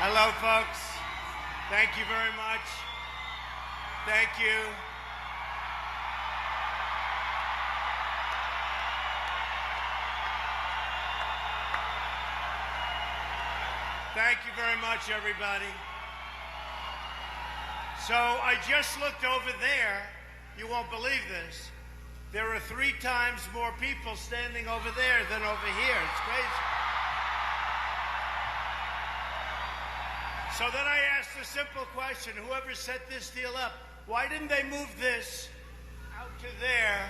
Hello, folks. Thank you very much. Thank you. Thank you very much, everybody. So I just looked over there. You won't believe this. There are 3 times more people standing over there than over here. It's crazy. So then I asked a simple question. Whoever set this deal up, why didn't they move this out to there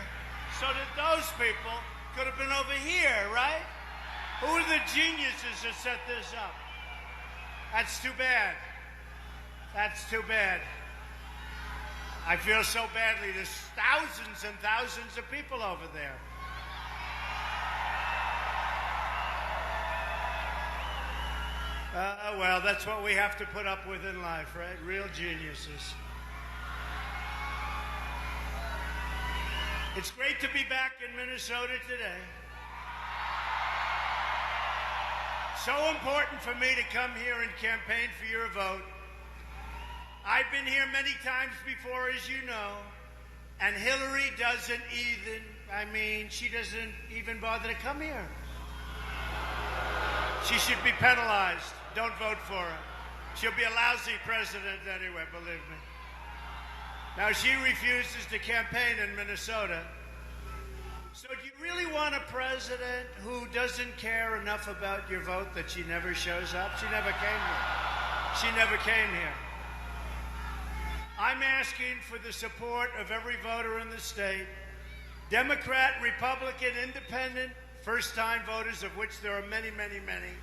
so that those people could have been over here, right? Who are the geniuses that set this up? That's too bad. That's too bad. I feel so badly. There's thousands and thousands of people over there. Well, that's what we have to put up with in life, right? Real geniuses. It's great to be back in Minnesota today. So important for me to come here and campaign for your vote. I've been here many times before, as you know, and Hillary doesn't she doesn't even bother to come here. She should be penalized. Don't vote for her. She'll be a lousy president anyway, believe me. Now, she refuses to campaign in Minnesota. So do you really want a president who doesn't care enough about your vote that she never shows up? She never came here. She never came here. I'm asking for the support of every voter in the state, Democrat, Republican, Independent, first-time voters, of which there are many, many, many,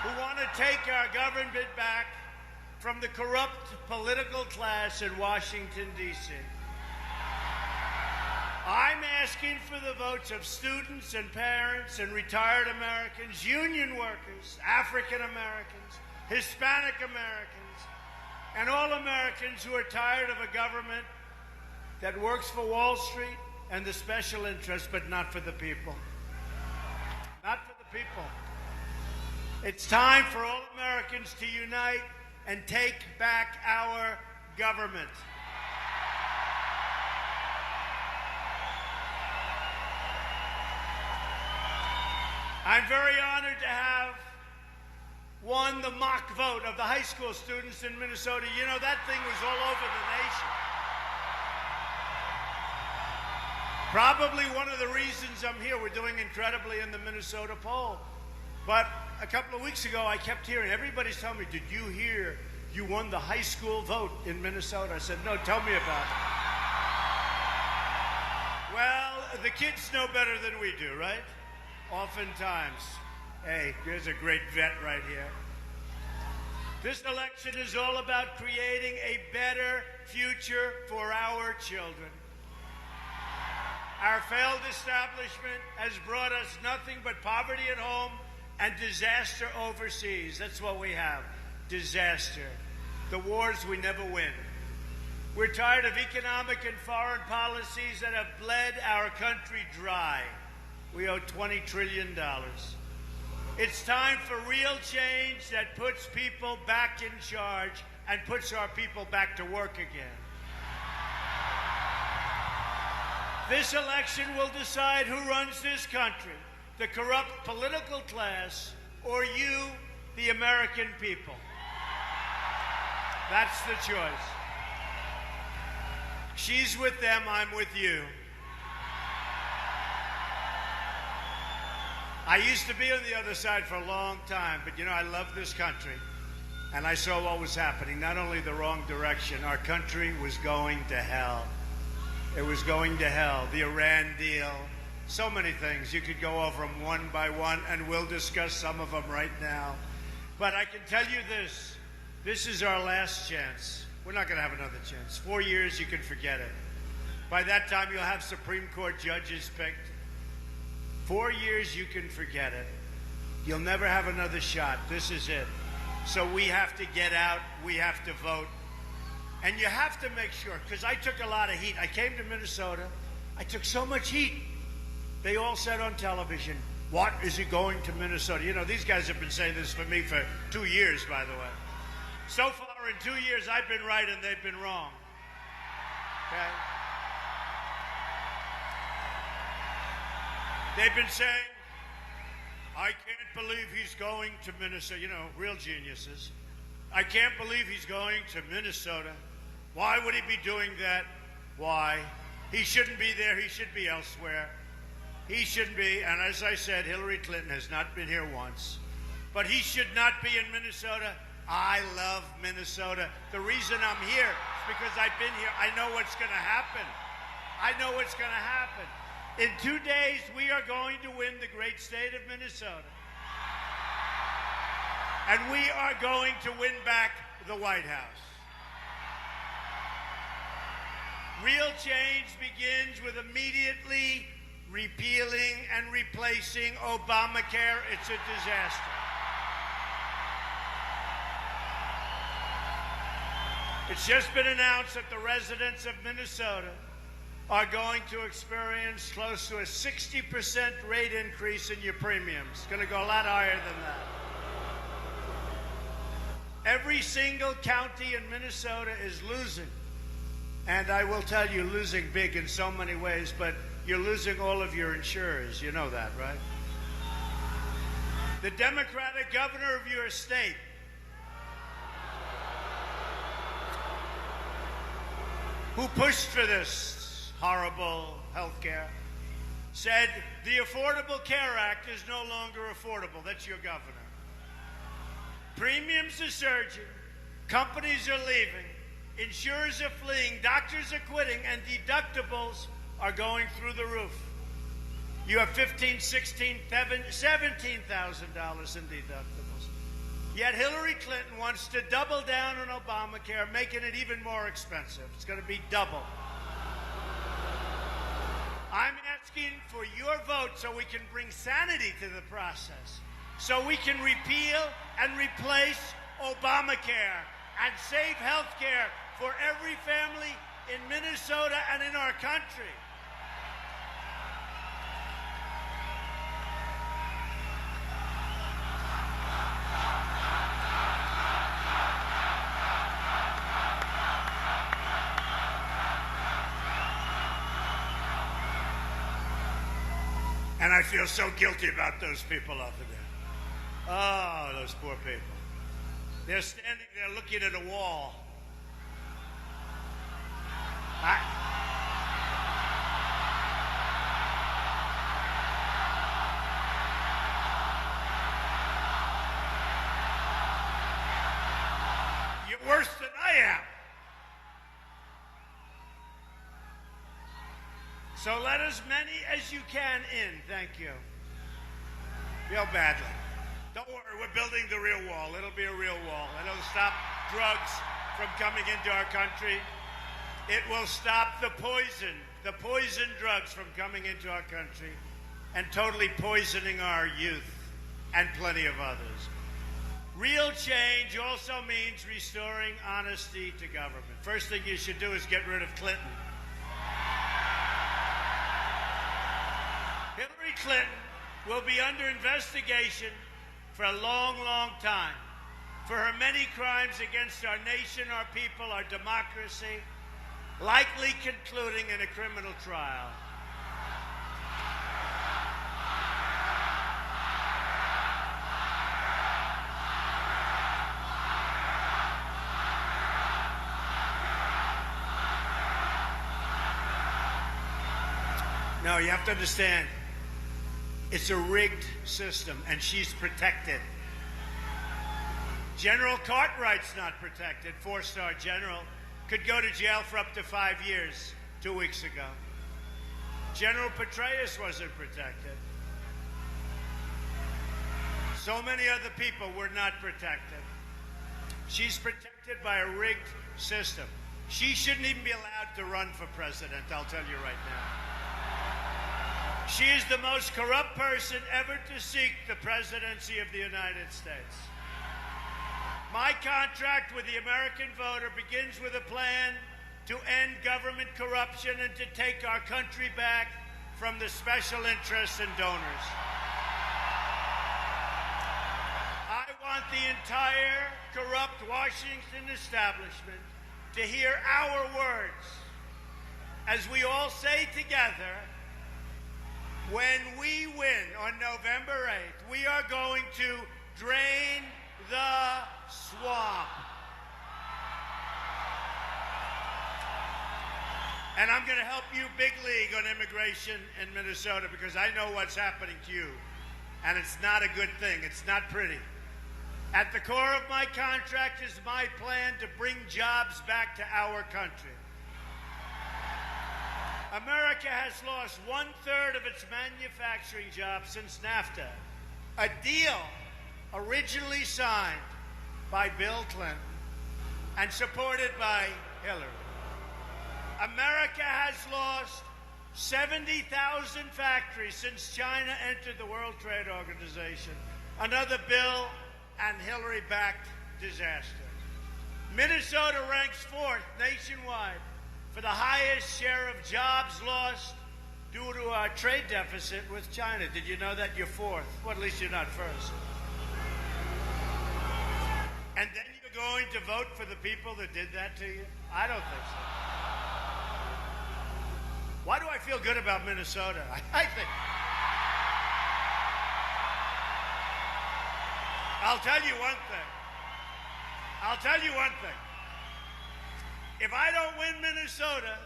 who want to take our government back from the corrupt political class in Washington, D.C. I'm asking for the votes of students and parents and retired Americans, union workers, African Americans, Hispanic Americans, and all Americans who are tired of a government that works for Wall Street and the special interests, but not for the people. Not for the people. It's time for all Americans to unite and take back our government. I'm very honored to have won the mock vote of the high school students in Minnesota. You know, that thing was all over the nation. Probably one of the reasons I'm here. We're doing incredibly in the Minnesota poll. But a couple of weeks ago, I kept hearing, everybody's telling me, did you hear you won the high school vote in Minnesota? I said, no, tell me about it. Well, the kids know better than we do, right? Oftentimes. Hey, here's a great vet right here. This election is all about creating a better future for our children. Our failed establishment has brought us nothing but poverty at home and disaster overseas. That's what we have. Disaster. The wars we never win. We're tired of economic and foreign policies that have bled our country dry. We owe $20 trillion. It's time for real change that puts people back in charge and puts our people back to work again. This election will decide who runs this country, the corrupt political class, or you, the American people. That's the choice. She's with them, I'm with you. I used to be on the other side for a long time, but you know, I love this country. And I saw what was happening, not only the wrong direction, our country was going to hell. It was going to hell. The Iran deal, so many things. You could go over them one by one, and we'll discuss some of them right now. But I can tell you this. This is our last chance. We're not going to have another chance. 4 years, you can forget it. By that time, you'll have Supreme Court judges picked. 4 years, you can forget it. You'll never have another shot. This is it. So we have to get out. We have to vote. And you have to make sure, because I took a lot of heat. I came to Minnesota. I took so much heat. They all said on television, What is he going to Minnesota? You know, these guys have been saying this for me for 2 years, by the way. So far in 2 years, I've been right and they've been wrong. Okay? They've been saying, I can't believe he's going to Minnesota. You know, real geniuses. I can't believe he's going to Minnesota. Why would he be doing that? Why? He shouldn't be there. He should be elsewhere. He shouldn't be. And as I said, Hillary Clinton has not been here once. But he should not be in Minnesota. I love Minnesota. The reason I'm here is because I've been here. I know what's going to happen. I know what's going to happen. In 2 days, we are going to win the great state of Minnesota. And we are going to win back the White House. Real change begins with immediately repealing and replacing Obamacare. It's a disaster. It's just been announced that the residents of Minnesota are going to experience close to a 60% rate increase in your premiums. It's going to go a lot higher than that. Every single county in Minnesota is losing. And I will tell you, losing big in so many ways, but you're losing all of your insurers. You know that, right? The Democratic governor of your state who pushed for this horrible health care said the Affordable Care Act is no longer affordable. That's your governor. Premiums are surging, companies are leaving, insurers are fleeing, doctors are quitting, and deductibles are going through the roof. You have $15,000, $16,000, $17,000 in deductibles. Yet Hillary Clinton wants to double down on Obamacare, making it even more expensive. It's going to be double. I'm asking for your vote so we can bring sanity to the process, so we can repeal and replace Obamacare and save health care for every family in Minnesota and in our country. And I feel so guilty about those people over there. Oh, those poor people. They're standing there looking at a wall. You're worse than I am. So let as many as you can in. Thank you. Feel badly. Don't worry, we're building the real wall. It'll be a real wall. It'll stop drugs from coming into our country. It will stop the poison drugs from coming into our country and totally poisoning our youth and plenty of others. Real change also means restoring honesty to government. First thing you should do is get rid of Clinton. Hillary Clinton will be under investigation for a long, long time for her many crimes against our nation, our people, our democracy, likely concluding in a criminal trial. No, you have to understand, it's a rigged system, and she's protected. General Cartwright's not protected, four-star general. Could go to jail for up to 5 years 2 weeks ago. General Petraeus wasn't protected. So many other people were not protected. She's protected by a rigged system. She shouldn't even be allowed to run for president, I'll tell you right now. She is the most corrupt person ever to seek the presidency of the United States. My contract with the American voter begins with a plan to end government corruption and to take our country back from the special interests and donors. the entire corrupt Washington establishment to hear our words as we all say together, when we win on November 8th, we are going to drain the swamp. And I'm going to help you big league on immigration in Minnesota because I know what's happening to you. And it's not a good thing. It's not pretty. At the core of my contract is my plan to bring jobs back to our country. America has lost 1/3 of its manufacturing jobs since NAFTA, a deal originally signed by Bill Clinton and supported by Hillary. America has lost 70,000 factories since China entered the World Trade Organization, another Bill and Hillary-backed disaster. Minnesota ranks 4th nationwide for the highest share of jobs lost due to our trade deficit with China. Did you know that you're 4th? Well, at least you're not 1st. And then you're going to vote for the people that did that to you? I don't think so. Why do I feel good about Minnesota? I think... I'll tell you one thing. If I don't win Minnesota,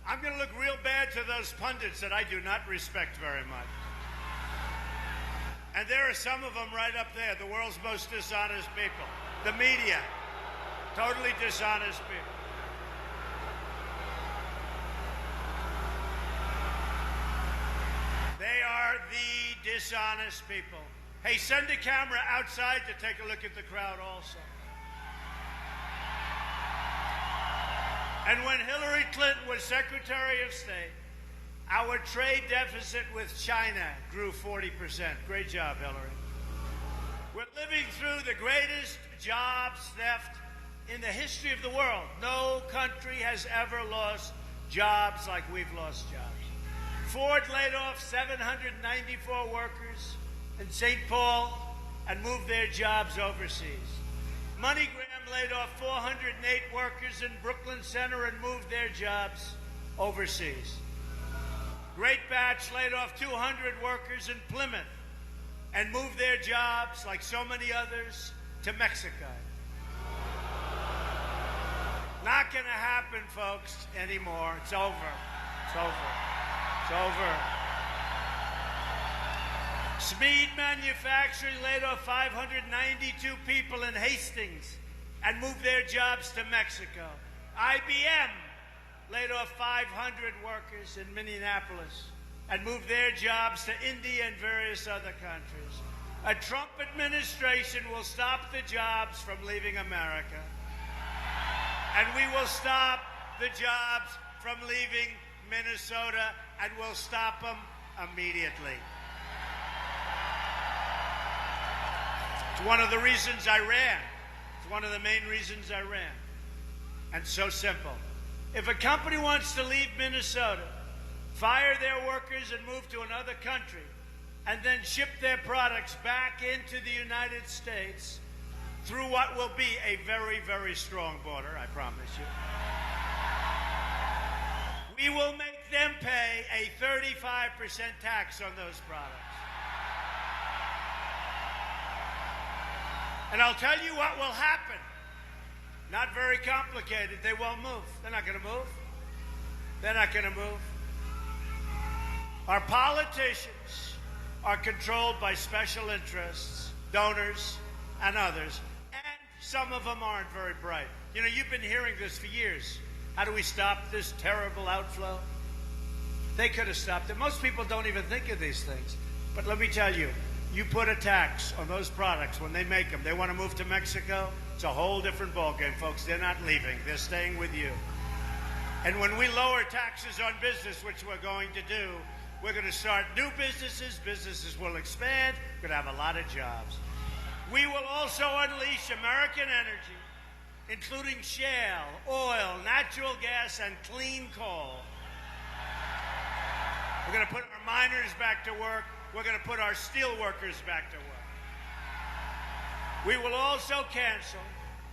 I'm going to look real bad to those pundits that I do not respect very much. And there are some of them right up there, the world's most dishonest people. The media, totally dishonest people. They are the dishonest people. Hey, send a camera outside to take a look at the crowd also. And when Hillary Clinton was Secretary of State, our trade deficit with China grew 40%. Great job, Hillary. We're living through the greatest jobs theft in the history of the world. No country has ever lost jobs like we've lost jobs. Ford laid off 794 workers in St. Paul and moved their jobs overseas. MoneyGram laid off 408 workers in Brooklyn Center and moved their jobs overseas. Great Batch laid off 200 workers in Plymouth and moved their jobs, like so many others, to Mexico. Not going to happen, folks, anymore. It's over. It's over. It's over. Smead Manufacturing laid off 592 people in Hastings and moved their jobs to Mexico. IBM laid off 500 workers in Minneapolis and moved their jobs to India and various other countries. A Trump administration will stop the jobs from leaving America. And we will stop the jobs from leaving Minnesota, and we'll stop them immediately. It's one of the reasons I ran. It's one of the main reasons I ran. And so simple. If a company wants to leave Minnesota, fire their workers and move to another country, and then ship their products back into the United States through what will be a very, very strong border, I promise you, we will make them pay a 35% tax on those products. And I'll tell you what will happen. Not very complicated. They won't move. They're not going to move. They're not going to move. Our politicians are controlled by special interests, donors, and others. And some of them aren't very bright. You know, you've been hearing this for years. How do we stop this terrible outflow? They could have stopped it. Most people don't even think of these things. But let me tell you, you put a tax on those products when they make them. They want to move to Mexico. It's a whole different ballgame, folks. They're not leaving. They're staying with you. And when we lower taxes on business, which we're going to do, we're going to start new businesses. Businesses will expand. We're going to have a lot of jobs. We will also unleash American energy, including shale, oil, natural gas, and clean coal. We're going to put our miners back to work. We're going to put our steel workers back to work. We will also cancel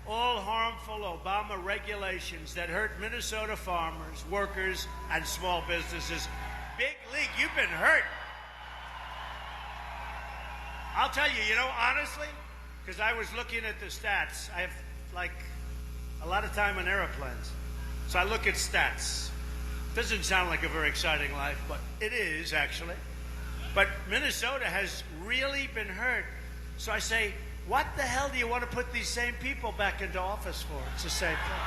all harmful Obama regulations that hurt Minnesota farmers, workers, and small businesses. Big league, you've been hurt. I'll tell you, honestly, because I was looking at the stats. I have, a lot of time on airplanes. So I look at stats. Doesn't sound like a very exciting life, but it is, actually. But Minnesota has really been hurt. So I say, what the hell do you want to put these same people back into office for? It's the same thing.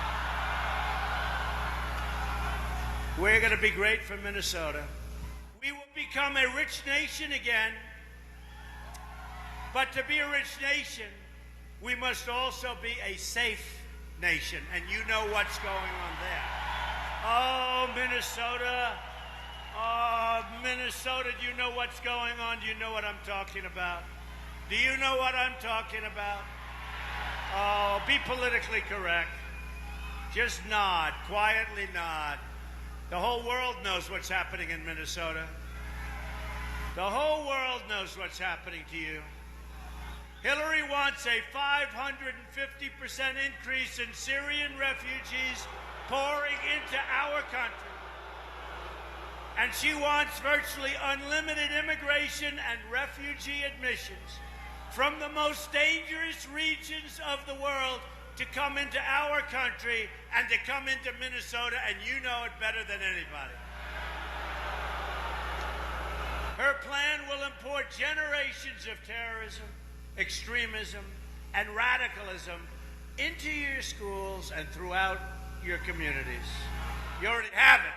We're going to be great for Minnesota. We will become a rich nation again. But to be a rich nation, we must also be a safe nation. And you know what's going on there. Oh, Minnesota. Oh, Minnesota, do you know what's going on? Do you know what I'm talking about? Do you know what I'm talking about? Oh, be politically correct. Just nod, quietly nod. The whole world knows what's happening in Minnesota. The whole world knows what's happening to you. Hillary wants a 550% increase in Syrian refugees pouring into our country. And she wants virtually unlimited immigration and refugee admissions from the most dangerous regions of the world to come into our country and to come into Minnesota, and you know it better than anybody. Her plan will import generations of terrorism, extremism, and radicalism into your schools and throughout your communities. You already have it.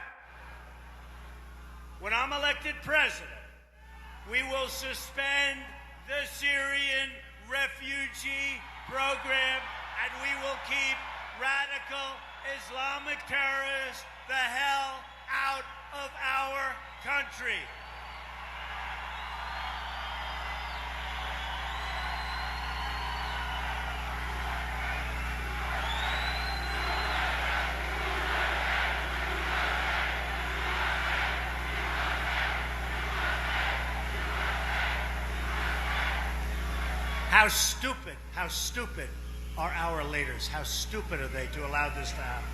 When I'm elected president, we will suspend the Syrian refugee program, and we will keep radical Islamic terrorists the hell out of our country. How stupid are our leaders? How stupid are they to allow this to happen?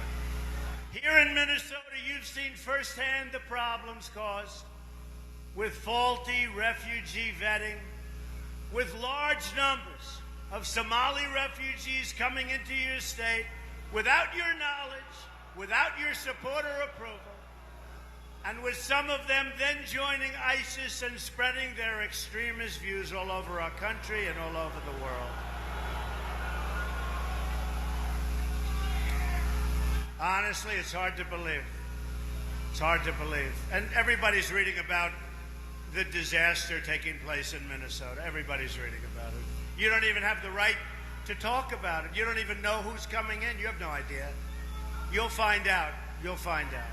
Here in Minnesota, you've seen firsthand the problems caused with faulty refugee vetting, with large numbers of Somali refugees coming into your state without your knowledge, without your support or approval, and with some of them then joining ISIS and spreading their extremist views all over our country and all over the world. Honestly, it's hard to believe. It's hard to believe. And everybody's reading about the disaster taking place in Minnesota. Everybody's reading about it. You don't even have the right to talk about it. You don't even know who's coming in. You have no idea. You'll find out. You'll find out.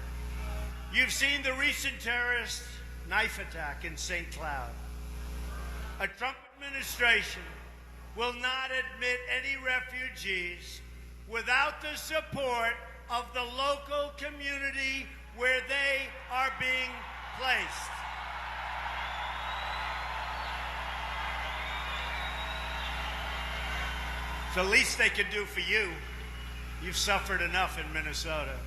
You've seen the recent terrorist knife attack in St. Cloud. A Trump administration will not admit any refugees without the support of the local community where they are being placed. It's the least they can do for you. You've suffered enough in Minnesota.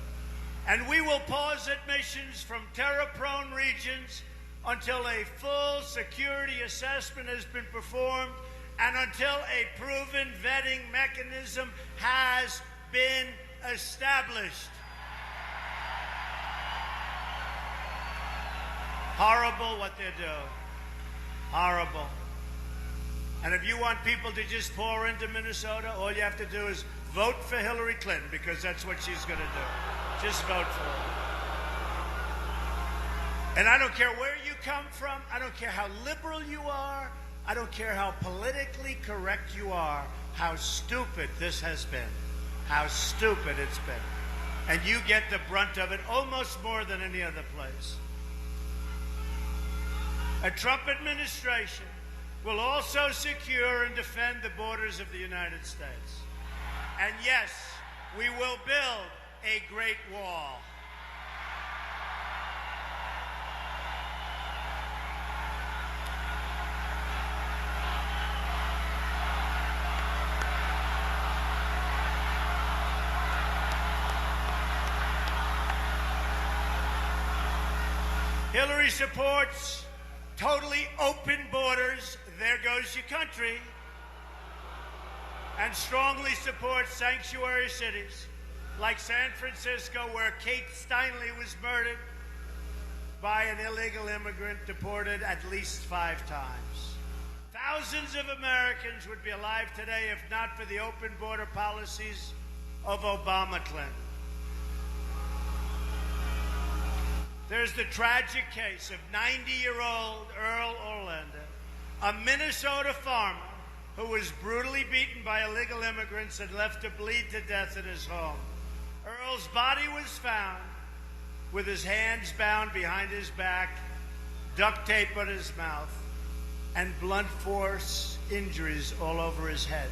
And we will pause admissions from terror-prone regions until a full security assessment has been performed and until a proven vetting mechanism has been established. Horrible what they're doing. Horrible. And if you want people to just pour into Minnesota, all you have to do is vote for Hillary Clinton, because that's what she's going to do. Just vote for her. And I don't care where you come from. I don't care how liberal you are. I don't care how politically correct you are. How stupid this has been. How stupid it's been. And you get the brunt of it almost more than any other place. A Trump administration will also secure and defend the borders of the United States. And yes, we will build a great wall. Hillary supports totally open borders, there goes your country, and strongly supports sanctuary cities like San Francisco, where Kate Steinle was murdered by an illegal immigrant deported at least 5 times. Thousands of Americans would be alive today if not for the open border policies of Obama-Clinton. There's the tragic case of 90-year-old Earl Orlando, a Minnesota farmer who was brutally beaten by illegal immigrants and left to bleed to death in his home. Earl's body was found with his hands bound behind his back, duct tape on his mouth, and blunt force injuries all over his head.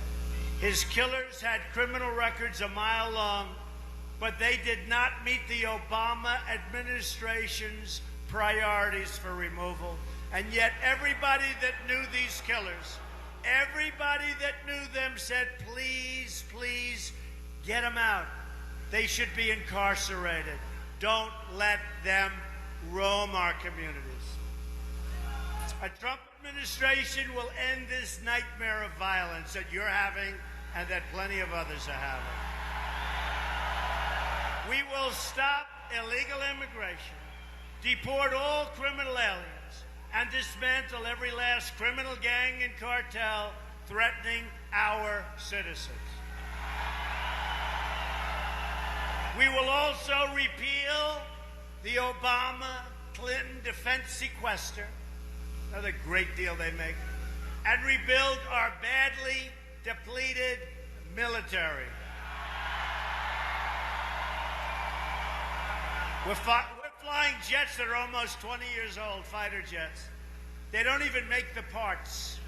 His killers had criminal records a mile long, but they did not meet the Obama administration's priorities for removal. And yet everybody that knew these killers, everybody that knew them said, please, please, get them out. They should be incarcerated. Don't let them roam our communities. A Trump administration will end this nightmare of violence that you're having and that plenty of others are having. We will stop illegal immigration, deport all criminal aliens, and dismantle every last criminal gang and cartel threatening our citizens. We will also repeal the Obama-Clinton defense sequester, another great deal they make, and rebuild our badly depleted military. We're flying jets that are almost 20 years old, fighter jets. They don't even make the parts.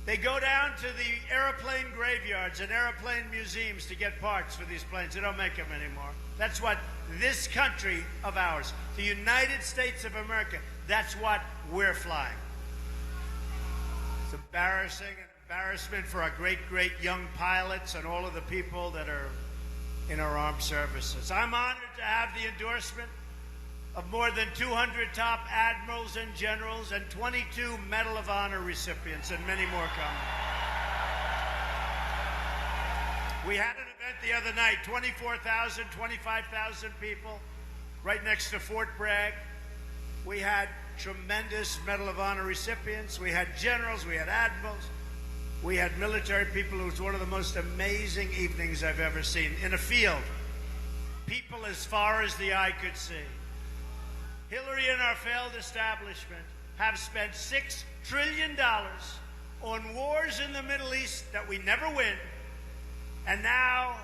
They go down to the airplane graveyards and airplane museums to get parts for these planes. They don't make them anymore. That's what this country of ours, the United States of America, that's what we're flying. It's embarrassing, an embarrassment for our great, great young pilots and all of the people that are in our armed services. I'm honored to have the endorsement of more than 200 top admirals and generals and 22 Medal of Honor recipients and many more coming. We had an event the other night, 24,000, 25,000 people right next to Fort Bragg. We had tremendous Medal of Honor recipients. We had generals, we had admirals. We had military people. It was one of the most amazing evenings I've ever seen. In a field, people as far as the eye could see. Hillary and our failed establishment have spent $6 trillion on wars in the Middle East that we never win. And now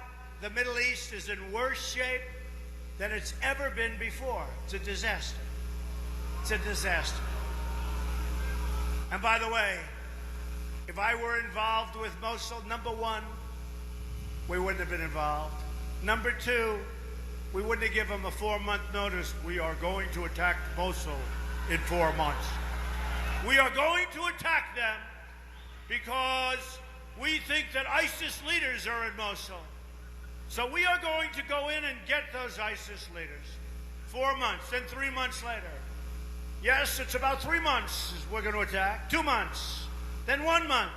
the Middle East is in worse shape than it's ever been before. It's a disaster. It's a disaster. And by the way, if I were involved with Mosul, number one, we wouldn't have been involved. Number two, we wouldn't have given them a 4-month notice. We are going to attack Mosul in 4 months. We are going to attack them because we think that ISIS leaders are in Mosul. So we are going to go in and get those ISIS leaders. 4 months, then 3 months later. Yes, it's about 3 months we're going to attack. 2 months. Then 1 month,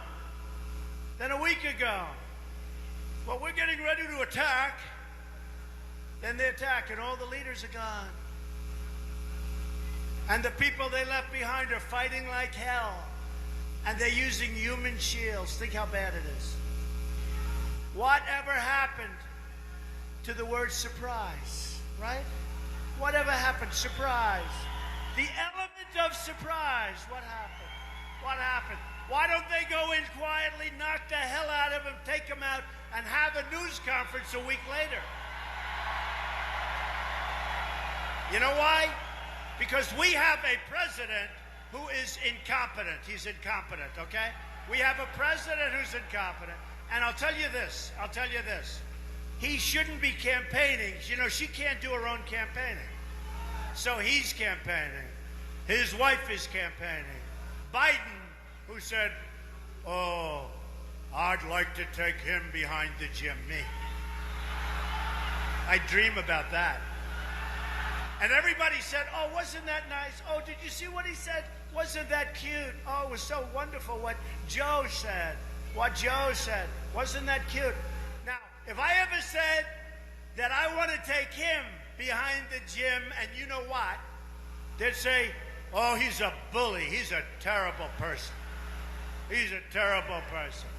then a week ago. Well, we're getting ready to attack. Then they attack, and all the leaders are gone. And the people they left behind are fighting like hell. And they're using human shields. Think how bad it is. Whatever happened to the word surprise, right? Whatever happened? Surprise. The element of surprise. What happened? What happened? Why don't they go in quietly, knock the hell out of him, take him out, and have a news conference a week later? You know why? Because we have a president who is incompetent. He's incompetent, okay? We have a president who's incompetent. And I'll tell you this. He shouldn't be campaigning. You know, she can't do her own campaigning. So he's campaigning. His wife is campaigning. Biden, who said, oh, I'd like to take him behind the gym, me. I dream about that. And everybody said, oh, wasn't that nice? Oh, did you see what he said? Wasn't that cute? Oh, it was so wonderful what Joe said. What Joe said. Wasn't that cute? Now, if I ever said that I want to take him behind the gym and you know what, they'd say, oh, he's a bully. He's a terrible person. He's a terrible person.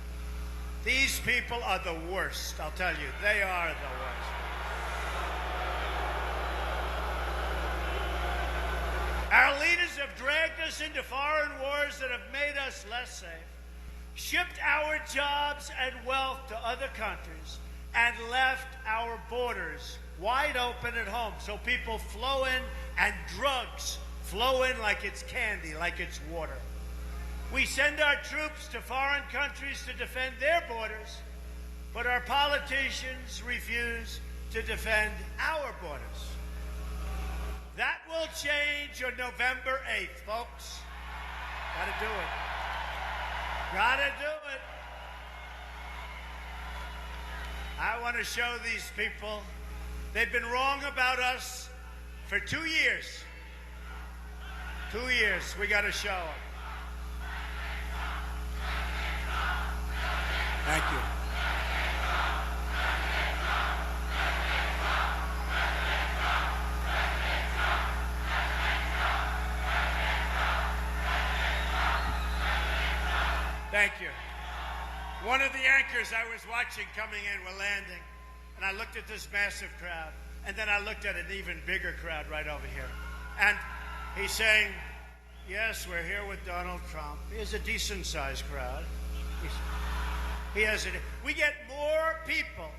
These people are the worst, I'll tell you. They are the worst. Our leaders have dragged us into foreign wars that have made us less safe, shipped our jobs and wealth to other countries, and left our borders wide open at home so people flow in and drugs flow in like it's candy, like it's water. We send our troops to foreign countries to defend their borders, but our politicians refuse to defend our borders. That will change on November 8th, folks. Gotta do it. Gotta do it. I want to show these people they've been wrong about us for 2 years. 2 years. We gotta show them. Thank you. Thank you. One of the anchors I was watching coming in were landing, and I looked at this massive crowd, and then I looked at an even bigger crowd right over here. And he's saying, yes, we're here with Donald Trump. He has a decent-sized crowd. We get more people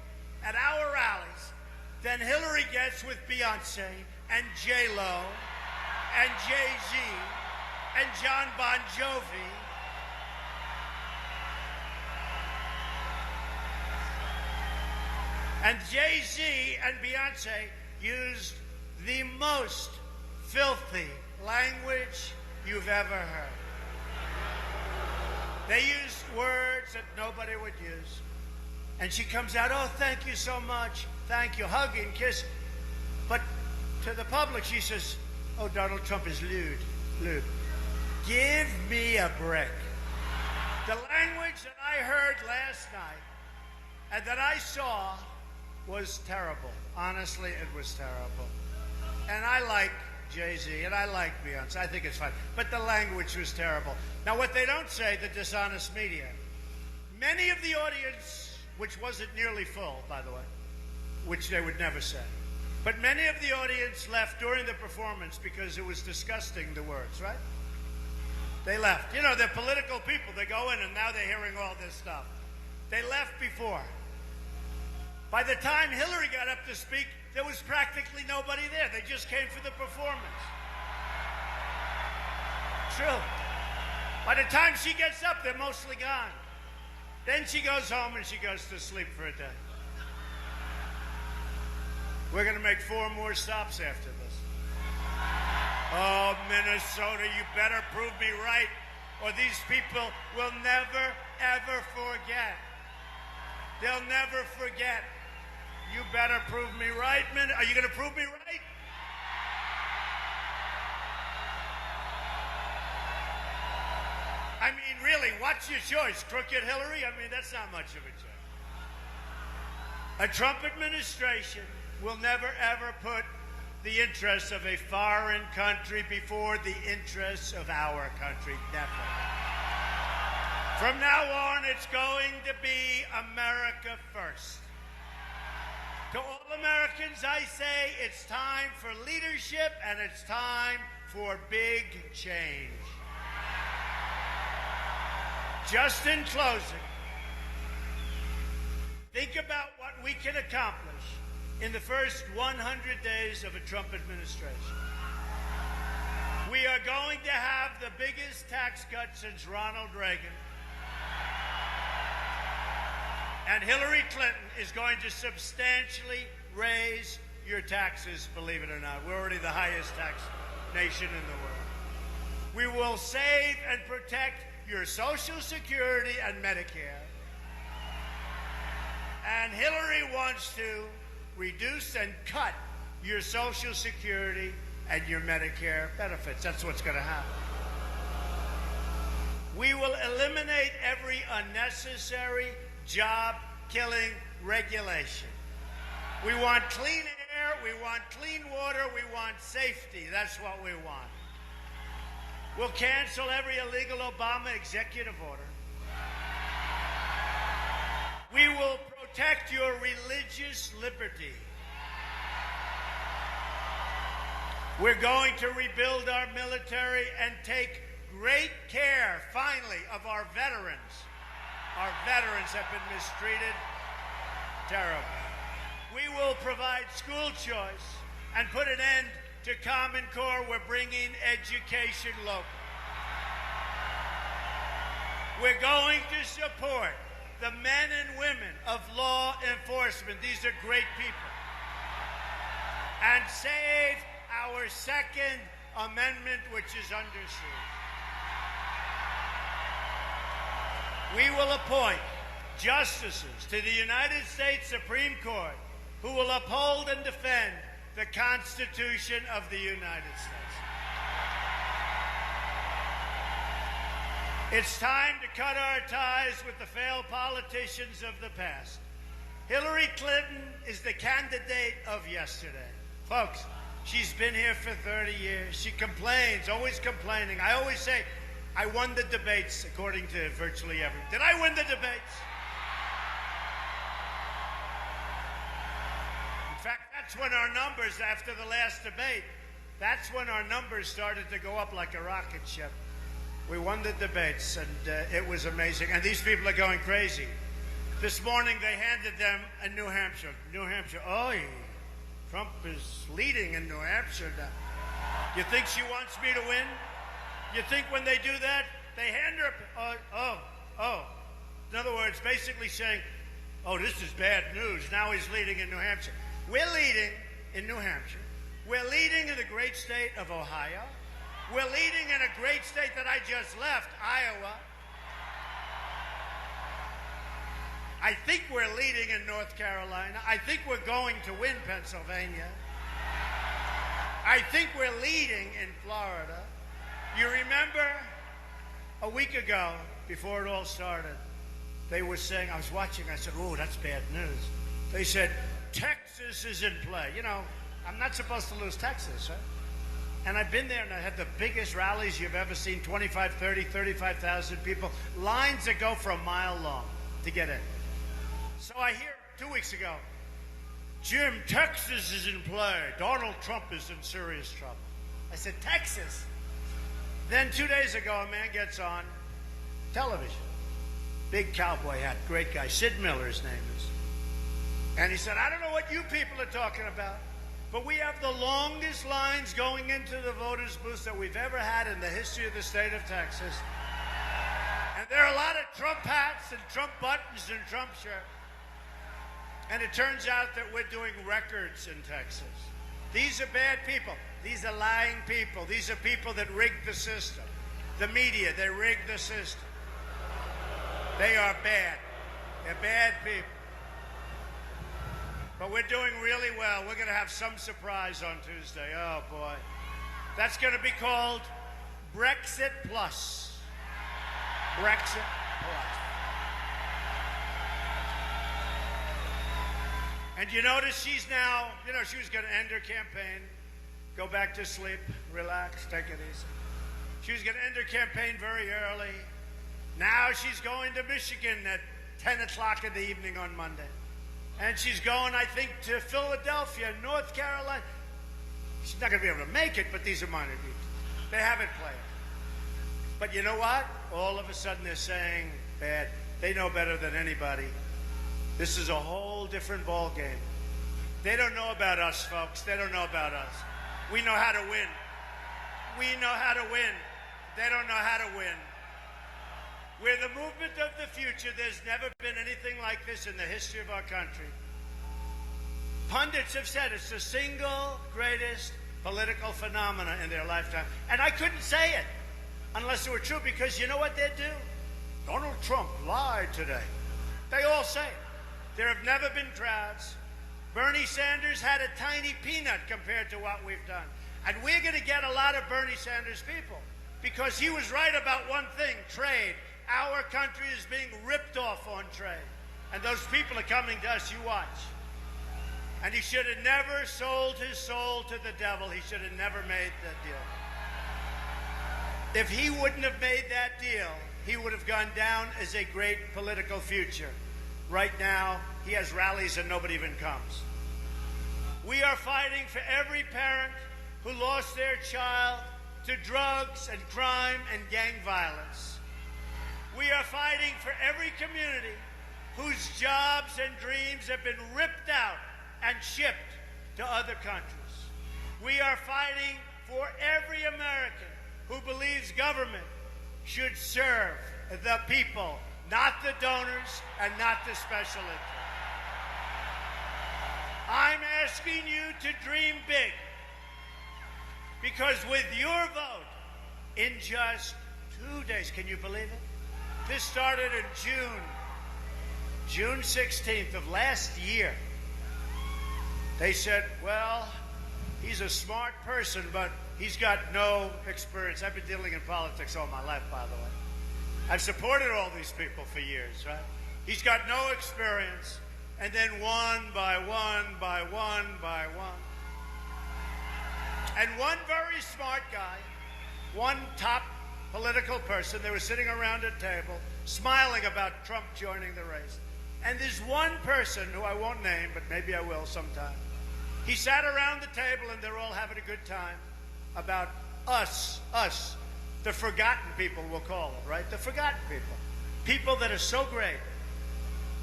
at our rallies than Hillary gets with Beyonce and J-Lo and Jay-Z and John Bon Jovi. And Jay-Z and Beyonce used the most filthy language you've ever heard. They used words that nobody would use. And she comes out, oh, thank you so much. Thank you, hugging, kiss. But to the public, she says, oh, Donald Trump is lewd. Give me a break. The language that I heard last night and that I saw was terrible. Honestly, it was terrible. And I like Jay-Z, and I like Beyonce. I think it's fine. But the language was terrible. Now, what they don't say, the dishonest media, many of the audience, which wasn't nearly full, by the way, which they would never say, but many of the audience left during the performance because it was disgusting, the words, right? They left. You know, they're political people. They go in, and now they're hearing all this stuff. They left before. By the time Hillary got up to speak, there was practically nobody there. They just came for the performance. True. By the time she gets up, they're mostly gone. Then she goes home and she goes to sleep for a day. We're going to make 4 more stops after this. Oh, Minnesota, you better prove me right, or these people will never, ever forget. They'll never forget. You better prove me right, Are you going to prove me right? I mean, really, what's your choice? Crooked Hillary? I mean, that's not much of a choice. A Trump administration will never, ever put the interests of a foreign country before the interests of our country. Never. From now on, it's going to be America first. To all Americans, I say it's time for leadership and it's time for big change. Just in closing, think about what we can accomplish in the first 100 days of a Trump administration. We are going to have the biggest tax cut since Ronald Reagan. And Hillary Clinton is going to substantially raise your taxes, believe it or not. We're already the highest tax nation in the world. We will save and protect your Social Security and Medicare. And Hillary wants to reduce and cut your Social Security, and your Medicare benefits. That's what's going to happen. We will eliminate every unnecessary job-killing regulation. We want clean air, we want clean water, we want safety. That's what we want. We'll cancel every illegal Obama executive order. We will protect your religious liberty. We're going to rebuild our military and take great care, finally, of our veterans. Our veterans have been mistreated terribly. We will provide school choice and put an end to Common Core. We're bringing education local. We're going to support the men and women of law enforcement. These are great people. And save our Second Amendment, which is under siege. We will appoint justices to the United States Supreme Court who will uphold and defend the Constitution of the United States. It's time to cut our ties with the failed politicians of the past. Hillary Clinton is the candidate of yesterday. Folks, she's been here for 30 years. She complains, always complaining. I always say, I won the debates, according to virtually everyone. Did I win the debates? In fact, that's when our numbers, after the last debate, that's when our numbers started to go up like a rocket ship. We won the debates, and it was amazing. And these people are going crazy. This morning, they handed them in New Hampshire. New Hampshire, Trump is leading in New Hampshire now. You think she wants me to win? You think when they do that, they hand her, In other words, basically saying, this is bad news. Now he's leading in New Hampshire. We're leading in New Hampshire. We're leading in the great state of Ohio. We're leading in a great state that I just left, Iowa. I think we're leading in North Carolina. I think we're going to win Pennsylvania. I think we're leading in Florida. You remember a week ago, before it all started, they were saying, I was watching, I said, that's bad news. They said, Texas is in play. You know, I'm not supposed to lose Texas, right? And I've been there, and I had the biggest rallies you've ever seen, 25, 30, 35,000 people. Lines that go for a mile long to get in. So I hear 2 weeks ago, Jim, Texas is in play. Donald Trump is in serious trouble. I said, Texas? Then 2 days ago, a man gets on television. Big cowboy hat, great guy. Sid Miller, his name is. And he said, I don't know what you people are talking about, but we have the longest lines going into the voters' booths that we've ever had in the history of the state of Texas. And there are a lot of Trump hats and Trump buttons and Trump shirts. And it turns out that we're doing records in Texas. These are bad people. These are lying people. These are people that rigged the system. The media, they rigged the system. They are bad. They're bad people. But we're doing really well. We're going to have some surprise on Tuesday. Oh, boy. That's going to be called Brexit Plus. Brexit Plus. And you notice she's now, she was going to end her campaign, go back to sleep, relax, take it easy. She was going to end her campaign very early. Now she's going to Michigan at 10 o'clock in the evening on Monday. And she's going, I think, to Philadelphia, North Carolina. She's not going to be able to make it, but these are minor details. They have it planned. But you know what? All of a sudden they're saying, bad. They know better than anybody. This is a whole different ball game. They don't know about us, folks. They don't know about us. We know how to win. We know how to win. They don't know how to win. We're the movement of the future. There's never been anything like this in the history of our country. Pundits have said it's the single greatest political phenomena in their lifetime. And I couldn't say it unless it were true, because you know what they'd do? Donald Trump lied today. They all say it. There have never been crowds Bernie Sanders had a tiny peanut compared to what we've done. And we're going to get a lot of Bernie Sanders people because he was right about one thing, trade. Our country is being ripped off on trade. And those people are coming to us, you watch. And he should have never sold his soul to the devil. He should have never made that deal. If he wouldn't have made that deal, he would have gone down as a great political future. Right now, he has rallies and nobody even comes. We are fighting for every parent who lost their child to drugs and crime and gang violence. We are fighting for every community whose jobs and dreams have been ripped out and shipped to other countries. We are fighting for every American who believes government should serve the people, not the donors and not the special interests. I'm asking you to dream big, because with your vote, in just 2 days, can you believe it? This started in June 16th of last year. They said, well, he's a smart person, but he's got no experience. I've been dealing in politics all my life, by the way. I've supported all these people for years, right? He's got no experience. And then one by one by one by one. And one very smart guy, one top political person, they were sitting around a table smiling about Trump joining the race. And there's one person who I won't name, but maybe I will sometime. He sat around the table and they're all having a good time about us, the forgotten people, we'll call it, right? The forgotten people. People that are so great.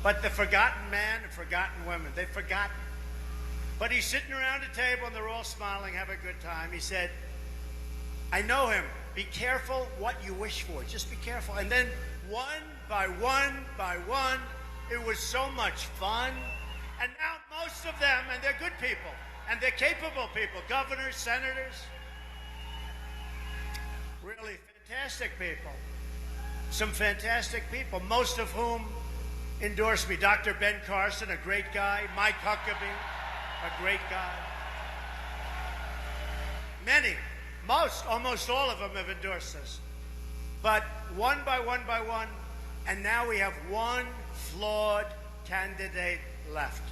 But the forgotten man and forgotten women, they've forgotten. But he's sitting around a table and they're all smiling, having a good time. He said, I know him. Be careful what you wish for. Just be careful. And then one by one by one, it was so much fun. And now most of them, and they're good people, and they're capable people, governors, senators, really fantastic people. Some fantastic people, most of whom endorsed me. Dr. Ben Carson, a great guy. Mike Huckabee, a great guy. Many, almost all of them have endorsed us. But one by one by one, and now we have one flawed candidate left.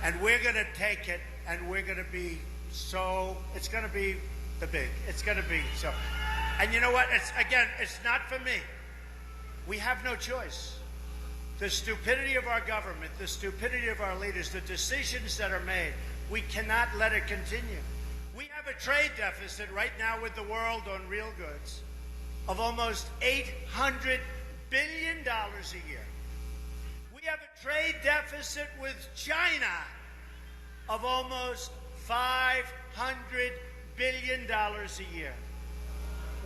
And we're going to take it, and we're going to be so, it's going to be the big. It's going to be so. And you know what? It's not for me. We have no choice. The stupidity of our government, the stupidity of our leaders, the decisions that are made, we cannot let it continue. We have a trade deficit right now with the world on real goods of almost $800 billion a year. We have a trade deficit with China of almost $500 billion a year.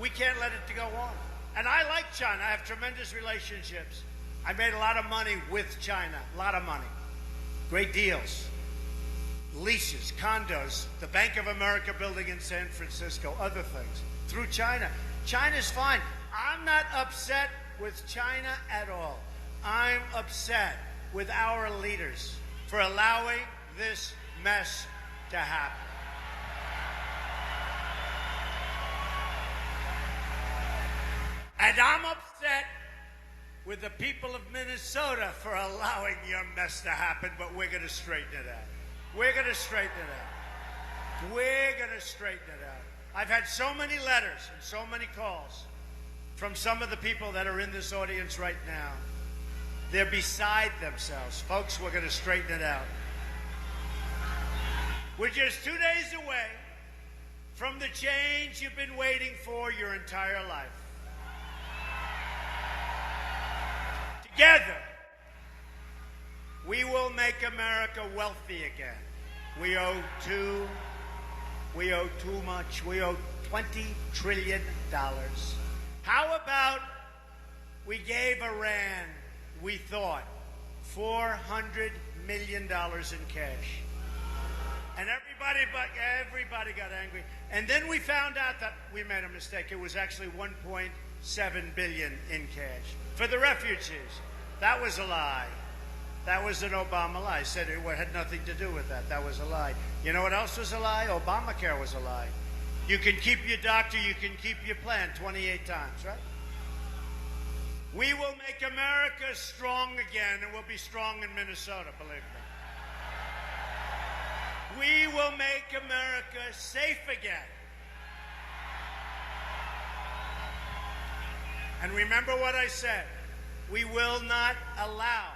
We can't let it go on. And I like China. I have tremendous relationships. I made a lot of money with China, a lot of money. Great deals. Leases, condos, the Bank of America building in San Francisco, other things. Through China. China's fine. I'm not upset with China at all. I'm upset with our leaders for allowing this mess to happen. And I'm upset with the people of Minnesota for allowing your mess to happen, but we're going to straighten it out. We're going to straighten it out. We're going to straighten it out. I've had so many letters and so many calls from some of the people that are in this audience right now. They're beside themselves. Folks, we're going to straighten it out. We're just 2 days away from the change you've been waiting for your entire life. Together, we will make America wealthy again. We owe too much. We owe $20 trillion. How about we gave Iran, we thought, $400 million in cash? And everybody got angry. And then we found out that we made a mistake. It was actually $1.7 billion in cash for the refugees. That was a lie. That was an Obama lie. I said it had nothing to do with that. That was a lie. You know what else was a lie? Obamacare was a lie. You can keep your doctor, you can keep your plan 28 times, right? We will make America strong again, and we'll be strong in Minnesota, believe me. We will make America safe again. And remember what I said. We will not allow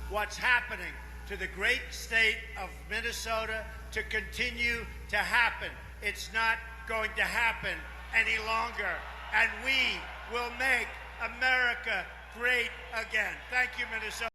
what's happening to the great state of Minnesota to continue to happen. It's not going to happen any longer. And we will make America great again. Thank you, Minnesota.